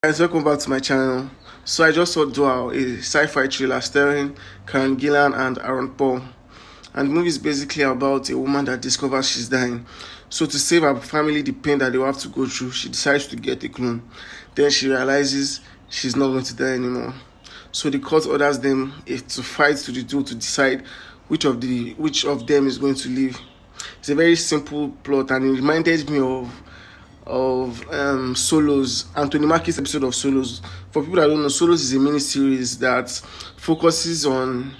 Guys, welcome back to my channel. So I just saw Dual, a sci-fi thriller starring Karen Gillan and Aaron Paul. And the movie is basically about a woman that discovers she's dying. So to save her family the pain that they will have to go through, she decides to get a clone. Then she realizes she's not going to die anymore. So the court orders them to fight to the duel to decide which of them is going to live. It's a very simple plot, and it reminded me of Solos, Anthony Mackie's episode of Solos. For people that don't know, Solos is a mini series that focuses on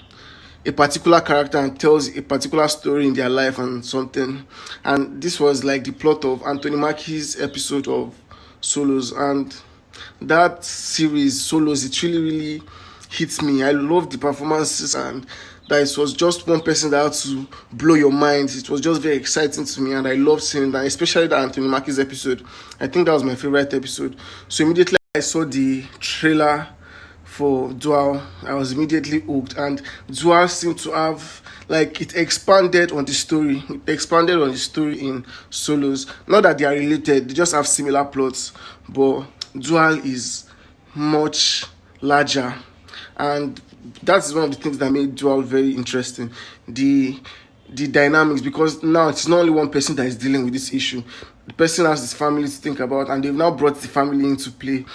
a particular character and tells a particular story in their life and something. And this was like the plot of Anthony Mackie's episode of Solos. And that series, Solos, it really hits me. I love the performances, and that it was just one person that had to blow your mind. It was just very exciting to me, and I loved seeing that, especially the Anthony Mackie's episode. I think that was my favorite episode. So immediately I saw the trailer for Dual, I was immediately hooked, and Dual seemed to have, like, it expanded on the story. It expanded on the story in Solos. Not that they are related, they just have similar plots, but Dual is much larger, and that's one of the things that made Dual very interesting. The dynamics, because now it's not only one person that is dealing with this issue. The person has his family to think about, and they've now brought the family into play.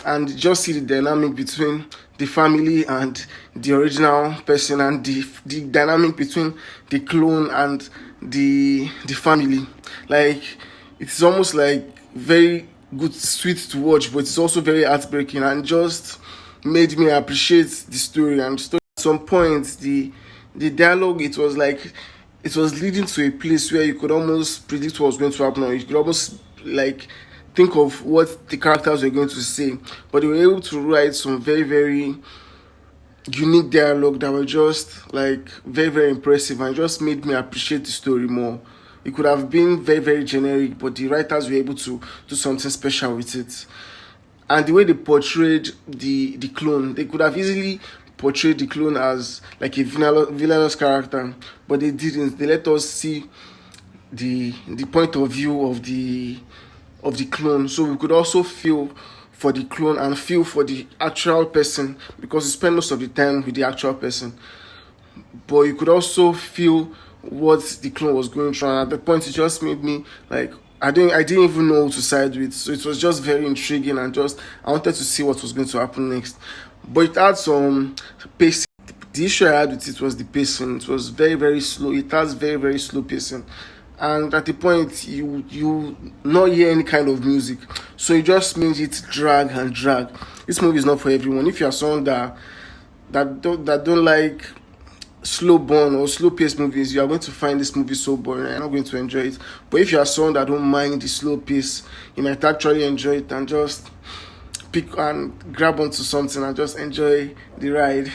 And just see the dynamic between the family and the original person, and the dynamic between the clone and the family. Like, it's almost like very good, sweet to watch, but it's also very heartbreaking, and just made me appreciate the story. And story. At some point, the dialogue, it was like it was leading to a place where you could almost predict what was going to happen, or you could almost like think of what the characters were going to say. But they were able to write some very unique dialogue that were just like very impressive, and just made me appreciate the story more. It could have been very generic, but the writers were able to do something special with it. And the way they portrayed the clone, they could have easily portrayed the clone as like a villainous character, but they didn't. They let us see the point of view of the clone, so we could also feel for the clone and feel for the actual person, because you spend most of the time with the actual person. But you could also feel what the clone was going through, and at the point it just made me like I didn't even know who to side with. So it was just very intriguing, and just I wanted to see what was going to happen next. But it had some pacing. The issue I had with it was the pacing. It was very slow. It has very slow pacing, and at the point you not hear any kind of music, so it just means it's drag. This movie is not for everyone. If you are someone that don't like slow burn or slow paced movies, you are going to find this movie so boring. You're not going to enjoy it. But if you are someone that don't mind the slow pace, you might actually enjoy it, and just pick and grab onto something and just enjoy the ride.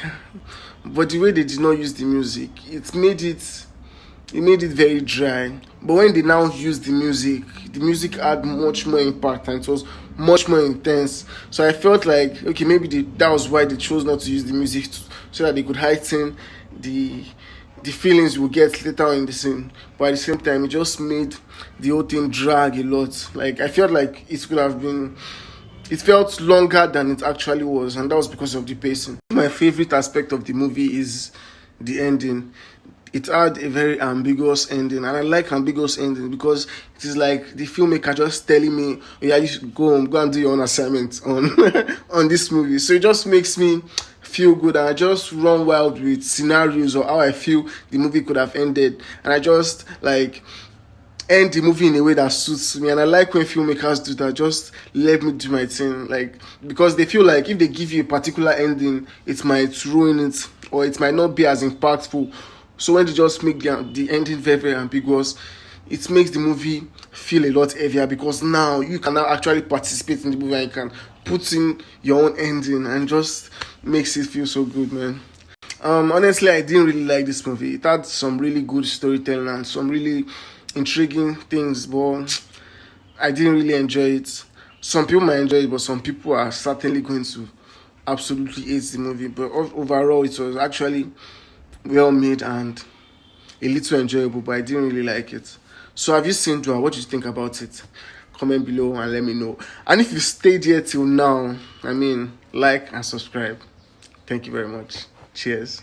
But the way they did not use the music, it made it very dry. But when they now used the music had much more impact, and it was much more intense. So I felt like, okay, maybe that was why they chose not to use the music, so that they could heighten the feelings you will get later on in the scene. But at the same time, it just made the whole thing drag a lot. Like, I felt like it felt longer than it actually was, and that was because of the pacing. My favorite aspect of the movie is the ending. It had a very ambiguous ending, and I like ambiguous ending, because it is like the filmmaker just telling me, oh, yeah, you should go and do your own assignment on on this movie. So it just makes me feel good, and I just run wild with scenarios or how I feel the movie could have ended, and I just like end the movie in a way that suits me. And I like when filmmakers do that. Just let me do my thing, like, because they feel like if they give you a particular ending, it might ruin it, or it might not be as impactful. So when they just make the ending very ambiguous, it makes the movie feel a lot heavier, because now you can now actually participate in the movie, and you can put in your own ending, and just makes it feel so good, man. Honestly, I didn't really like this movie. It had some really good storytelling and some really intriguing things, but I didn't really enjoy it. Some people might enjoy it, but some people are certainly going to absolutely hate the movie. But overall, it was actually well made and a little enjoyable, but I didn't really like it. So have you seen Dua? What do you think about it? comment below and let me know. And if you stayed here till now, I mean, like and subscribe. Thank you very much. Cheers.